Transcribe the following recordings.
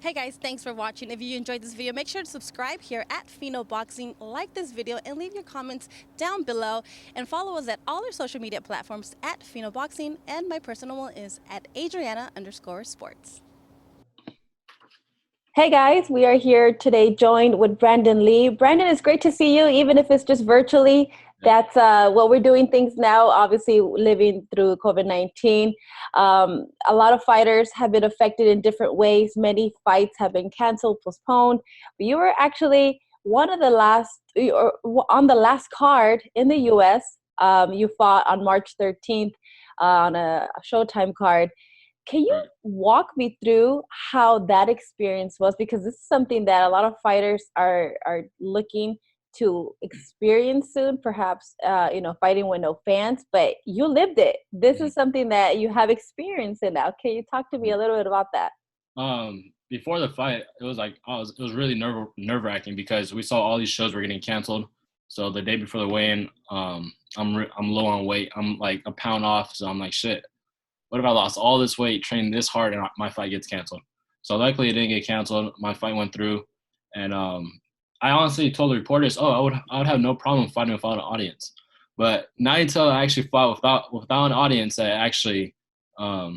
Hey guys, thanks for watching. If you enjoyed this video, make sure to subscribe here at Fino Boxing, like this video, and leave your comments down below. And follow us at all our social media platforms at Fino Boxing, and my personal one is at Adriana_sports. Hey guys, we are here today joined with Braundon Lee. Braundon, it's great to see you, even if it's just virtually. That's what we're doing things now, obviously living through COVID-19. A lot of fighters have been affected in different ways. Many fights have been canceled, postponed. But you were actually one of the last, or on the last card in the U.S. You fought on March 13th on a Showtime card. Can you walk me through how that experience was? Because this is something that a lot of fighters are looking to experience soon, perhaps, fighting with no fans, but you lived it. This is something that you have experience in now. Can you talk to me a little bit about that? Before the fight, it was like, it was really nerve-wracking because we saw all these shows were getting canceled. So the day before the weigh-in, I'm low on weight. I'm like a pound off. So I'm like, shit, what if I lost all this weight, trained this hard, and my fight gets canceled? So luckily it didn't get canceled. My fight went through, and I honestly told the reporters, I would have no problem fighting without an audience. But not until I actually fought without an audience, I actually I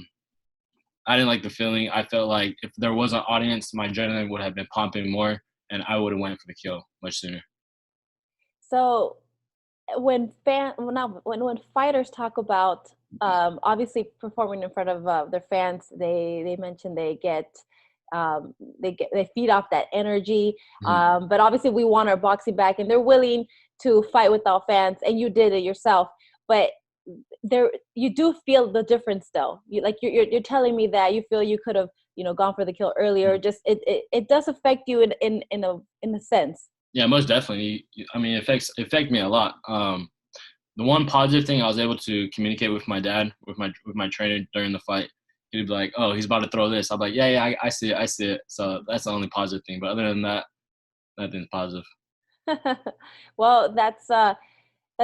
didn't like the feeling. I felt like if there was an audience, my adrenaline would have been pumping more, and I would have went for the kill much sooner. So when fighters talk about obviously performing in front of their fans, they mention they feed off that energy. But obviously we want our boxing back, and they're willing to fight without fans, and you did it yourself. But you do feel the difference though. You're telling me that you feel you could have gone for the kill earlier. Just it does affect you in a sense. Yeah, most definitely. I mean, it affect me a lot. The one positive thing, I was able to communicate with my dad, with my trainer during the fight. He'd be like, "Oh, he's about to throw this." I'm like, "Yeah, I see it." So that's the only positive thing. But other than that, nothing's positive. Well, that's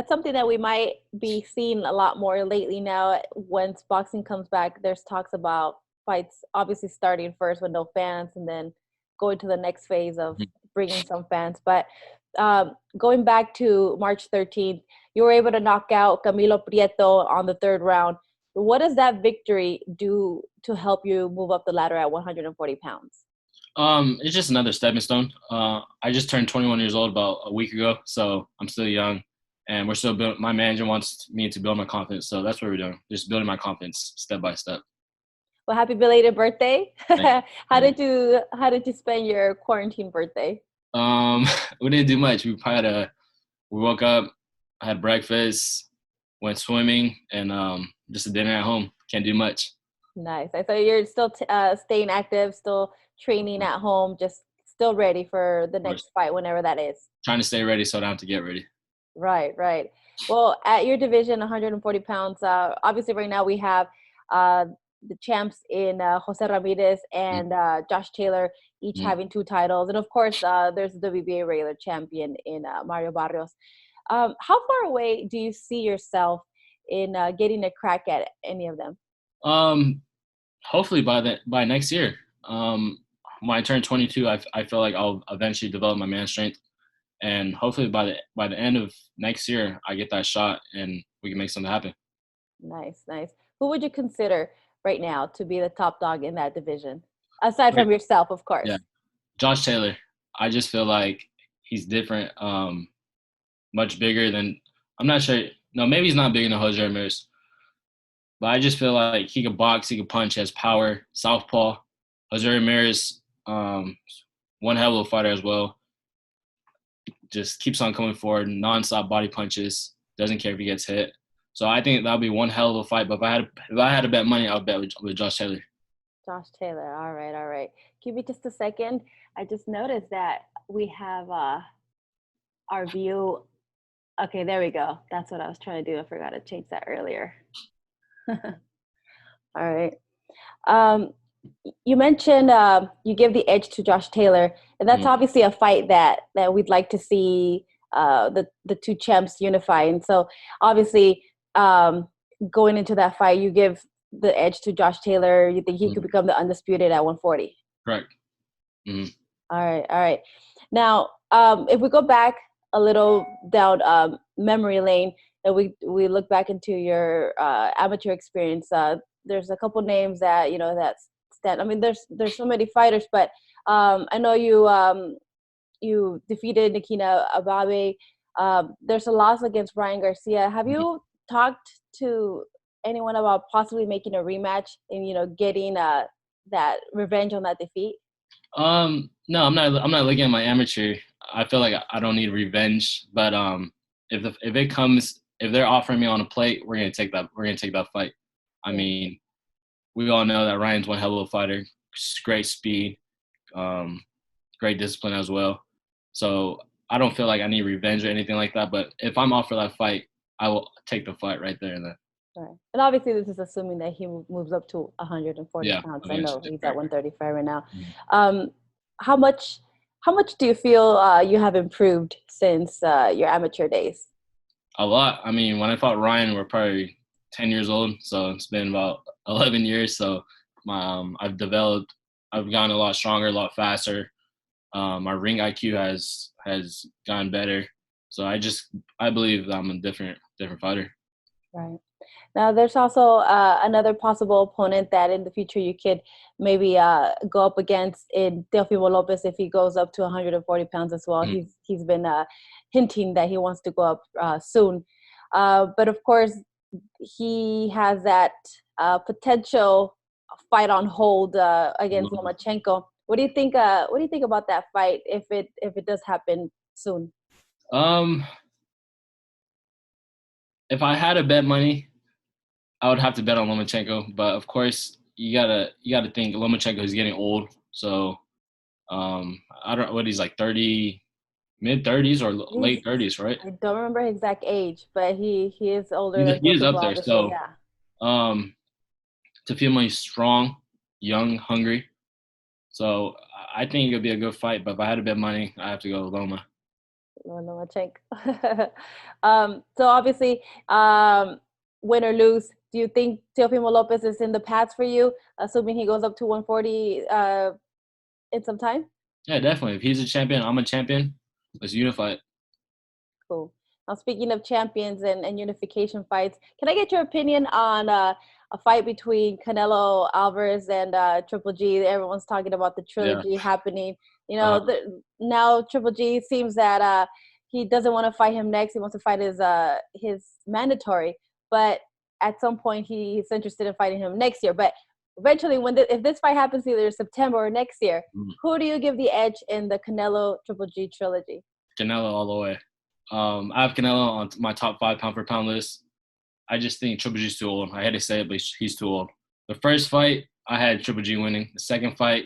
something that we might be seeing a lot more lately now. Once boxing comes back, there's talks about fights obviously starting first with no fans, and then going to the next phase of bringing some fans. But going back to March 13th, you were able to knock out Camilo Prieto on the third round. What does that victory do to help you move up the ladder at 140 pounds? It's just another stepping stone. I just turned 21 years old about a week ago, so I'm still young, and we're still building. My manager wants me to build my confidence, so that's what we're doing. Just building my confidence step by step. Well, happy belated birthday! How did you spend your quarantine birthday? We didn't do much. We woke up, I had breakfast, went swimming, and just a dinner at home. Can't do much. Nice. I thought you're still staying active, still training at home, just still ready for the next fight, whenever that is. Trying to stay ready so I don't have to get ready. Right. Well, at your division, 140 pounds, obviously right now we have the champs in Jose Ramirez and Josh Taylor, each having 2 titles. And of course, there's the WBA regular champion in Mario Barrios. How far away do you see yourself in getting a crack at any of them? Hopefully by next year. When I turn 22, I feel like I'll eventually develop my man strength, and hopefully by the end of next year, I get that shot and we can make something happen. Nice. Who would you consider right now to be the top dog in that division, aside from yourself, of course? Yeah, Josh Taylor. I just feel like he's different, much bigger than. I'm not sure. No, maybe he's not bigger than Jose Ramirez. But I just feel like he could box, he could punch, he has power, southpaw. Jose Ramirez, one hell of a fighter as well. Just keeps on coming forward, nonstop body punches, doesn't care if he gets hit. So I think that'll be one hell of a fight. But if I had to bet money, I would bet with Josh Taylor. Josh Taylor. All right. Give me just a second. I just noticed that we have our view. Okay, there we go. That's what I was trying to do. I forgot to change that earlier. All right. You mentioned you give the edge to Josh Taylor, and that's obviously a fight that we'd like to see the 2 champs unify. And so obviously going into that fight, you give the edge to Josh Taylor. You think he could become the undisputed at 140? Correct. Mhm. All right, all right. Now, if we go back a little down memory lane, and we look back into your amateur experience, there's a couple names that that stand. I mean, there's so many fighters, but I know you defeated Nikina Ababe. There's a loss against Ryan Garcia. Have you talked to anyone about possibly making a rematch and getting that revenge on that defeat? No, I'm not looking at my amateur. I feel like I don't need revenge, but if it comes, if they're offering me on a plate, we're gonna take that. We're gonna take that fight. I Yeah. mean, we all know that Ryan's one hell of a fighter. Great speed, um, great discipline as well. So I don't feel like I need revenge or anything like that. But if I'm offered that fight, I will take the fight right there and then. Right. And obviously, this is assuming that he moves up to 140 Yeah, pounds. I eventually. know he's at 135 right now. Mhm. Um, how much how much do you feel you have improved since your amateur days? A lot. I mean, when I fought Ryan, we're probably 10 years old, so it's been about 11 years. So I've developed, I've gotten a lot stronger, a lot faster. My ring IQ has gotten better. So I believe that I'm a different fighter. Right. Now, there's also another possible opponent that in the future you could maybe go up against in Teofimo Lopez if he goes up to 140 pounds as well. Mhm. He's been hinting that he wants to go up soon, but of course he has that potential fight on hold against Lomachenko. What do you think? What do you think about that fight if it does happen soon? Um, if I had to bet money, I would have to bet on Lomachenko. But of course, you gotta think Lomachenko is getting old. So I don't know what he's like 30, mid 30s or He's late 30s, right? I don't remember his exact age, but he is older than He is Teofimo, up there. obviously. So Yeah, um, Teofimo is strong, young, hungry. So I think it'll be a good fight. But if I had to bet money, I have to go with Loma. Lomachenko. So obviously, win or lose, do you think Teofimo Lopez is in the pads for you, assuming he goes up to 140 in some time? Yeah, definitely. If he's a champion, I'm a champion. Let's unify it. Cool. Now, speaking of champions and unification fights, can I get your opinion on a fight between Canelo Alvarez and Triple G? Everyone's talking about the Yeah. trilogy happening. Uh, Now Triple G seems that he doesn't want to fight him next. He wants to fight his mandatory, but at some point he's interested in fighting him next year. But eventually, if this fight happens either September or next year, who do you give the edge in the Canelo Triple G trilogy? Canelo all the way. I have Canelo on my top 5 pound for pound list. I just think Triple G's too old. I had to say it, but he's too old. The first fight, I had Triple G winning. The second fight,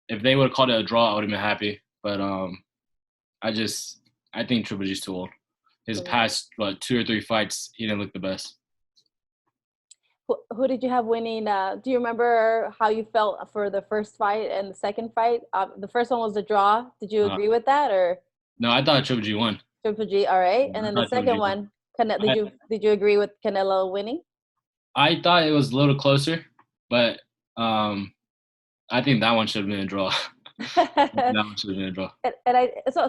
if they would have called it a draw, I would have been happy. But I just I think Triple G's too old. His past 2 or 3 fights, he didn't look the best. Who did you have winning? Do you remember how you felt for the first fight and the second fight? The first one was a draw. Did you Uh, agree with that or no, I thought Triple G won. Triple G? All right, and I then the thought Triple second G won. one, I, did you agree with Canelo winning? I thought it was a little closer, but I think that one should have been a draw. That one should have been a draw.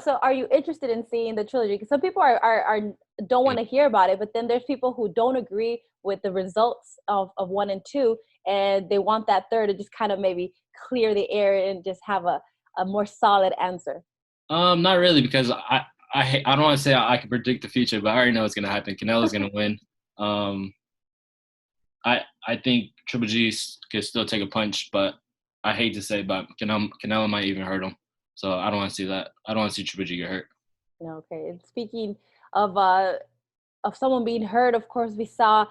So are you interested in seeing the trilogy? Because some people are don't want to hear about it, but then there's people who don't agree with the results of one and two, and they want that third to just kind of maybe clear the air and just have a more solid answer. Not really because I don't want to say I can predict the future, but I already know what's gonna happen. Canelo's gonna win. Um, I think Triple G could still take a punch, but I hate to say, but Canelo might even hurt him. So I don't want to see that. I don't want to see Triple G get hurt. Okay. And speaking of uh of someone being hurt, of course, we saw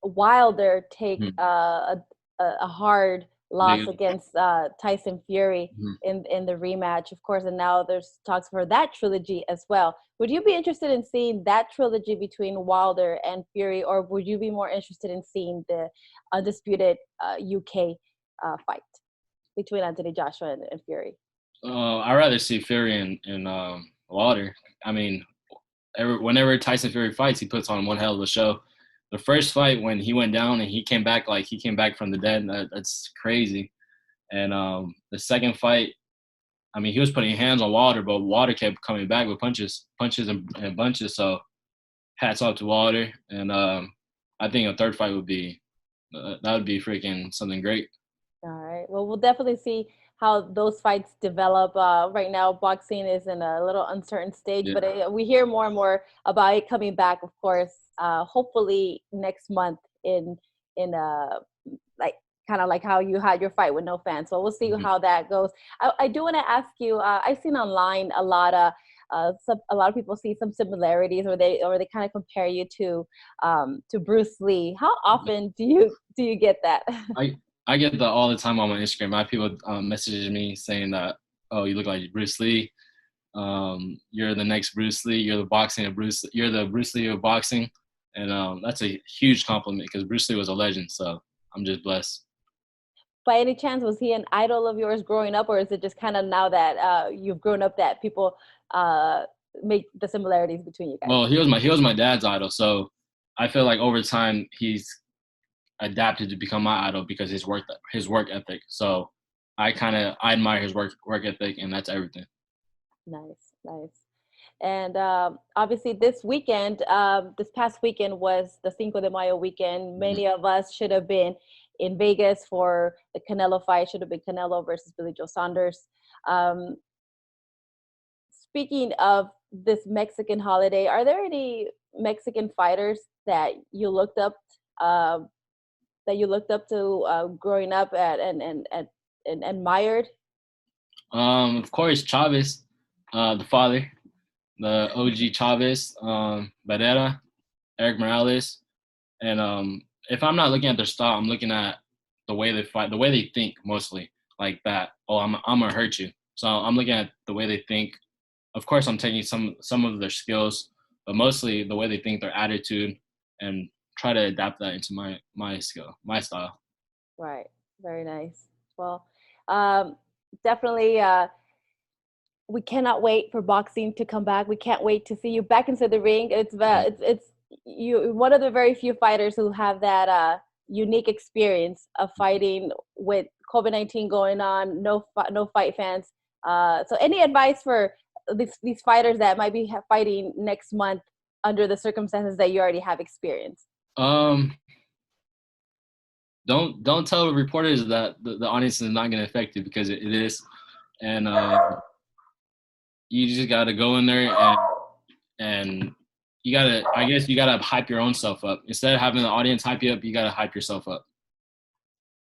Wilder take Hmm. a hard loss Big. against Tyson Fury Hmm. in the rematch, of course, and now there's talks for that trilogy as well. Would you be interested in seeing that trilogy between Wilder and Fury, or would you be more interested in seeing the undisputed UK fight between Anthony Joshua and Fury? I'd rather see Fury and Wilder. I mean, whenever Tyson Fury fights, he puts on one hell of a show. The first fight when he went down and he came back like he came back from the dead, that's crazy. And the second fight, I mean, he was putting hands on Wilder, but Wilder kept coming back with punches and bunches. So hats off to Wilder, and I think a third fight would be that would be freaking something great. All right. Well, we'll definitely see how those fights develop. Right now, boxing is in a little uncertain stage, Yeah. but we hear more and more about it coming back. Of course, hopefully next month in like kind of like how you had your fight with no fans. So we'll see Mm-hmm. how that goes. I do want to ask you. I've seen online a lot of people see some similarities, or they kind of compare you to Bruce Lee. How often do you get that? I get that all the time on my Instagram. I have people messaging me saying that, oh, you look like Bruce Lee. You're the next Bruce Lee. You're the boxing of Bruce. You're the Bruce Lee of boxing, and that's a huge compliment because Bruce Lee was a legend. So I'm just blessed. By any chance, was he an idol of yours growing up, or is it just kind of now that you've grown up that people uh, make the similarities between you guys? Well, he was my dad's idol. So I feel like over time he's adapted to become my idol because his work ethic. So I admire his work ethic, and that's everything. Nice, nice. And obviously, this past weekend was the Cinco de Mayo weekend. Mm-hmm. Many of us should have been in Vegas for the Canelo fight. Should have been Canelo versus Billy Joe Saunders. Um, Speaking of this Mexican holiday, are there any Mexican fighters uh, that you looked up to growing up and admired? Of course, Chavez, the father, the OG Chavez, Barrera, Eric Morales, and if I'm not looking at their style, I'm looking at the way they fight, the way they think mostly, like that. Oh, I'm gonna hurt you. So I'm looking at the way they think. Of course, I'm taking some of their skills, but mostly the way they think, their attitude, and try to adapt that into my style. Right. Very nice. Well, um, definitely. We cannot wait for boxing to come back. We can't wait to see you back into the ring. It's you one of the very few fighters who have that unique experience of fighting with COVID-19 going on. No fight fans. So, any advice for these fighters that might be fighting next month under the circumstances that you already have experienced? Um, don't tell the reporters that the audience is not going to affect you because it is, and you just got to go in there and you gotta. I guess you gotta hype your own self up instead of having the audience hype you up. You gotta hype yourself up.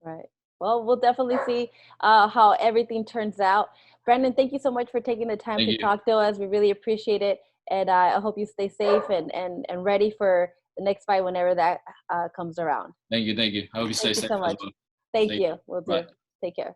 Right. Well, we'll definitely see how everything turns out. Brandon, thank you so much for taking the time Thank to you. talk to us. We really appreciate it. And I hope you stay safe and ready for the next fight whenever that comes around. Thank you. Thank you. I hope you stay Thank you safe so as much. well. Thank Thank you. you. We'll do. Bye. Take care.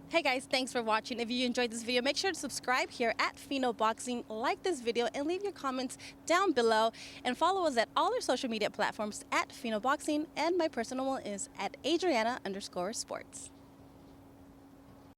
Hey guys, thanks for watching. If you enjoyed this video, make sure to subscribe here at Fino Boxing, like this video, and leave your comments down below. And follow us at all our social media platforms at Fino Boxing, and my personal one is at Adriana_sports.